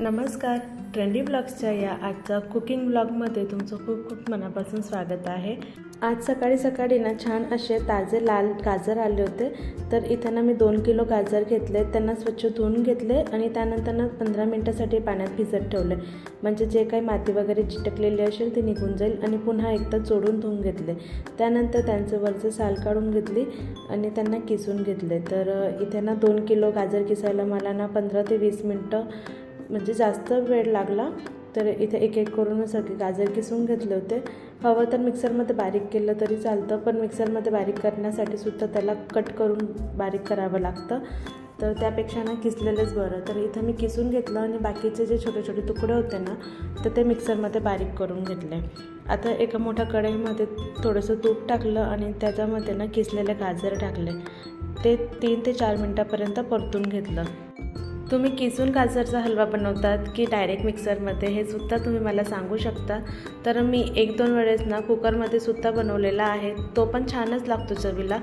नमस्कार, ट्रेंडी ब्लॉग्सच्या या आजच्या कुकिंग ब्लॉगमध्ये तुमचं खूप खूप मनापासून स्वागत आहे। आज सकाळी सकाळी ना छान असे ताजे लाल गाजर आले होते। तर इथं ना मी 2 किलो गाजर घेतले, त्यांना स्वच्छ धुवून घेतले आणि त्यानंतर ना 15 मिनिटांसाठी पाण्यात भिजत ठेवले, म्हणजे जे काही माती वगैरे चिटकलेली असेल ती निघून जाईल। आणि पुन्हा एकदा जोडून धुवून घेतले, त्यानंतर त्यांचे वरचे साल काढून घेतली आणि त्यांना किसून घेतले। तर इथे ना 2 किलो गाजर किसायला मला ना 15 ते 20 मिनिटं म्हणजे जास्त वेळ लागला। तर इथे एक एक करून सगळे गाजर किसून घेतले होते। हवं तर मिक्सरमध्ये बारीक केलं तरी चालतं, पण मिक्सरमध्ये बारीक करण्यासाठी सुद्धा त्याला कट करून बारीक करावं लागतं, तर त्यापेक्षा ना किसलेलंच बरं। तर इथं मी किसून घेतलं आणि बाकीचे जे छोटे छोटे तुकडे होते ना तर ते मिक्सरमध्ये बारीक करून घेतले। आता एका मोठ्या कढईमध्ये थोडंसं तूप टाकलं आणि त्याच्यामध्ये ना किसलेले गाजर टाकले, ते 3 ते 4 मिनिटापर्यंत परतून घेतलं। तुम्ही किसून गाजरचा हलवा बनवतात की डायरेक्ट मिक्सरमध्ये, हे सुद्धा तुम्ही मला सांगू शकता। तर मी 1-2 वेळेस ना कुकरमध्ये सुद्धा बनवलेला आहे, तो पण छानच लागतो चवीला।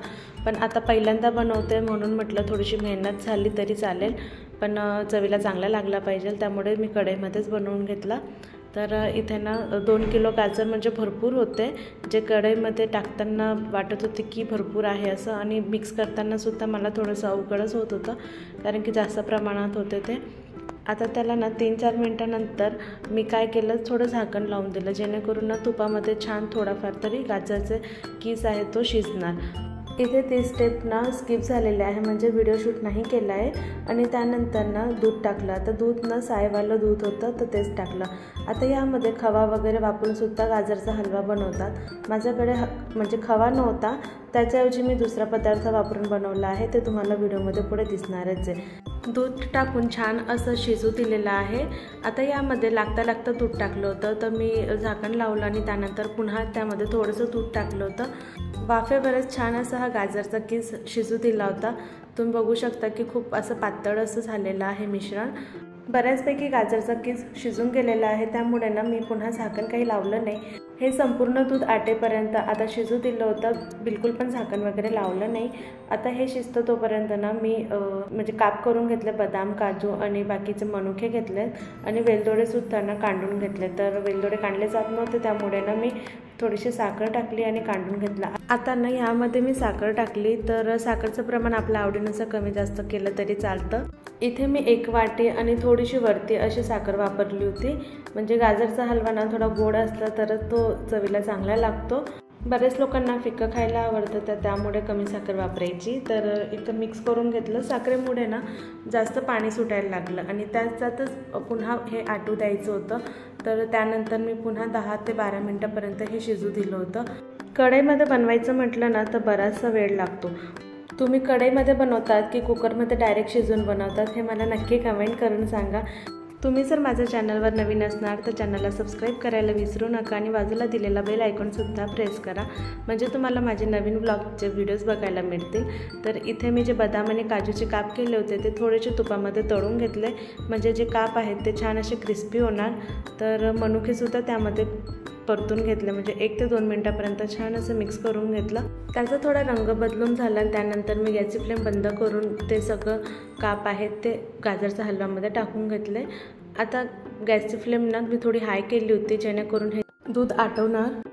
पण आता पहिल्यांदा बनवते म्हणून म्हटलं थोडीशी मेहनत झाली तरी चालेल, पण चवीला चांगला लागला पाहिजे, त्यामुळे मी कढईमध्येच बनवून घेतला। तर इथे ना 2 किलो गाजर म्हणजे भरपूर होते, जे कढईमध्ये टाकताना वाटत होते की भरपूर आहे असं, आणि मिक्स करतानासुद्धा मला थोडंसं अवघडच होत होतं, कारण की जास्त प्रमाणात होते ते। आता त्याला ना 3-4 मिनिटांनंतर मी काय केलं, थोडं झाकण लावून दिलं, जेणेकरून ना तुपामध्ये छान थोडाफार तरी गाजरचे किस आहे तो शिजणार। इथे ती स्टेप ना स्किप झालेली आहे, म्हणजे व्हिडिओ शूट नाही केला आहे। आणि त्यानंतर ना दूध टाकलं, आता दूध ना सायवालं दूध होतं तर तेच टाकलं। आता यामध्ये खवा वगैरे वापरूनसुद्धा गाजरचा हलवा बनवतात, माझ्याकडे म्हणजे खवा नव्हता, त्याच्याऐवजी मी दुसरा पदार्थ वापरून बनवला आहे, ते तुम्हाला व्हिडिओमध्ये पुढे दिसणारच आहे। दूध टाकून छान असं शिजू दिलेलं आहे। आता यामध्ये लागता दूध टाकलं होतं, तर मी झाकण लावलं आणि त्यानंतर पुन्हा त्यामध्ये थोडंसं दूध टाकलं होतं। वाफेवरच छान असा हा गाजरचा किस शिजू दिला होता। तुम्ही बघू शकता की खूप असं पातळ असं झालेलं आहे मिश्रण, बऱ्याचपैकी गाजरचा किस शिजून गेलेला आहे, त्यामुळे ना मी पुन्हा झाकण काही लावलं नाही। हे संपूर्ण दूध आटेपर्यंत आता शिजू दिलं होतं, बिलकुल पण झाकण वगैरे लावलं नाही। आता हे शिजतं तोपर्यंत ना मी म्हणजे काप करून घेतले, बदाम, काजू आणि बाकीचे मनुके घेतले आणि वेलदोडेसुद्धा ना काढून घेतले। तर वेलदोडे काढले जात नव्हते, त्यामुळे ना मी थोडीशी साखर टाकली आणि काढून घेतला। आता ना यामध्ये मी साखर टाकली, तर साखरचं प्रमाण आपल्या आवडीनुसार कमी जास्त केलं तरी चालतं। इथे मी 1 वाटी आणि थोडीशी वरती अशी साखर वापरली होती, म्हणजे गाजरचा हलवा ना थोडा गोड असला तरच तो चवीला चांगला लागतो। बरेच लोकांना फिकं खायला आवडतं, तर त्यामुळे कमी साखर वापरायची। तर इथं मिक्स करून घेतलं, साखरेमुळे ना जास्त पाणी सुटायला लागलं आणि त्यातच पुन्हा हे आटू द्यायचं होतं। तर त्यानंतर मी पुन्हा 10 ते 12 मिनिटापर्यंत हे शिजू दिलं होतं। कढईमध्ये बनवायचं म्हटलं ना तर बराचसा वेळ लागतो। तुम्ही कढईमध्ये बनवतात की कुकरमध्ये डायरेक्ट शिजवून बनवतात, हे मला नक्की कमेंट करून सांगा। तुम्ही जर माझ्या चॅनलवर नवीन असणार तर चॅनलला सबस्क्राईब करायला विसरू नका आणि बाजूला दिलेला बेल आयकॉनसुद्धा प्रेस करा, म्हणजे तुम्हाला माझे नवीन ब्लॉगचे व्हिडिओज बघायला मिळतील। तर इथे मी जे बदाम आणि काजूचे काप केले होते ते थोडेसे तुपामध्ये तळून घेतले, म्हणजे जे काप आहेत ते छान असे क्रिस्पी होणार। तर मनुकेसुद्धा त्यामध्ये परतून घेतले, म्हणजे 1 ते 2 मिनिटापर्यंत छान असं मिक्स करून घेतलं। त्याचा थोडा रंग बदलून झाला, त्यानंतर मी गॅसची फ्लेम बंद करून ते सगळं काप आहेत ते गाजरच्या हलव्यामध्ये टाकून घेतले। आता गॅसची फ्लेम ना मी थोडी हाय केली होती, जेणेकरून हे दूध आटवणार।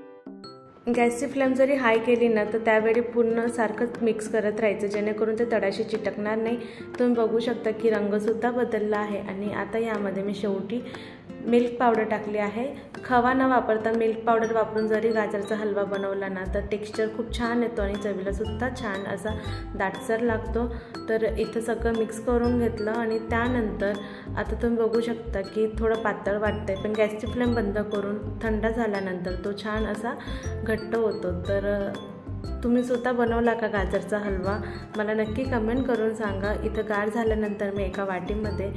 गॅसची फ्लेम जरी हाय केली ना तर त्यावेळी पूर्ण सारखंच मिक्स करत राहायचं, जेणेकरून ते तळाशी चिटकणार नाही। तुम्ही बघू शकता की रंगसुद्धा बदलला आहे। आणि आता यामध्ये मी शेवटी मिल्क पावडर टाकली आहे। खवा न वापरता मिल्क पावडर वापरून जरी गाजरचा हलवा बनवला ना तर टेक्स्चर खूप छान येतो आणि चवीलासुद्धा छान असा दाटसर लागतो। तर इथं सगळं मिक्स करून घेतलं आणि त्यानंतर आता तुम्ही बघू शकता की थोडं पातळ वाटतंय, पण गॅसची फ्लेम बंद करून थंड झाल्यानंतर तो छान असा घट्ट होतो। तर तुम्ही सुद्धा बनवला का गाजरचा हलवा, मला नक्की कमेंट करून सांगा। इथं गार झाल्यानंतर मी एका वाटीमध्ये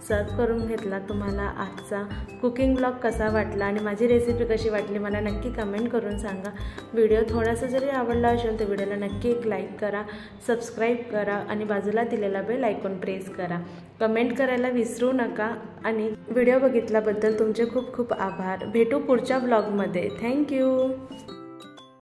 सर्व करून घेतला। तुम्हाला आजचा कुकिंग ब्लॉग कसा वाटला आणि माझी रेसिपी कशी वाटली मला नक्की कमेंट करून सांगा। व्हिडिओ थोडासा जरी आवडला असेल तर व्हिडिओला नक्की एक लाईक करा, सबस्क्राईब करा आणि बाजूला दिलेला बेल आयकॉन प्रेस करा। कमेंट करायला विसरू नका आणि व्हिडिओ बघितल्याबद्दल तुमचे खूप खूप आभार। भेटू पुढच्या ब्लॉगमध्ये। थँक्यू।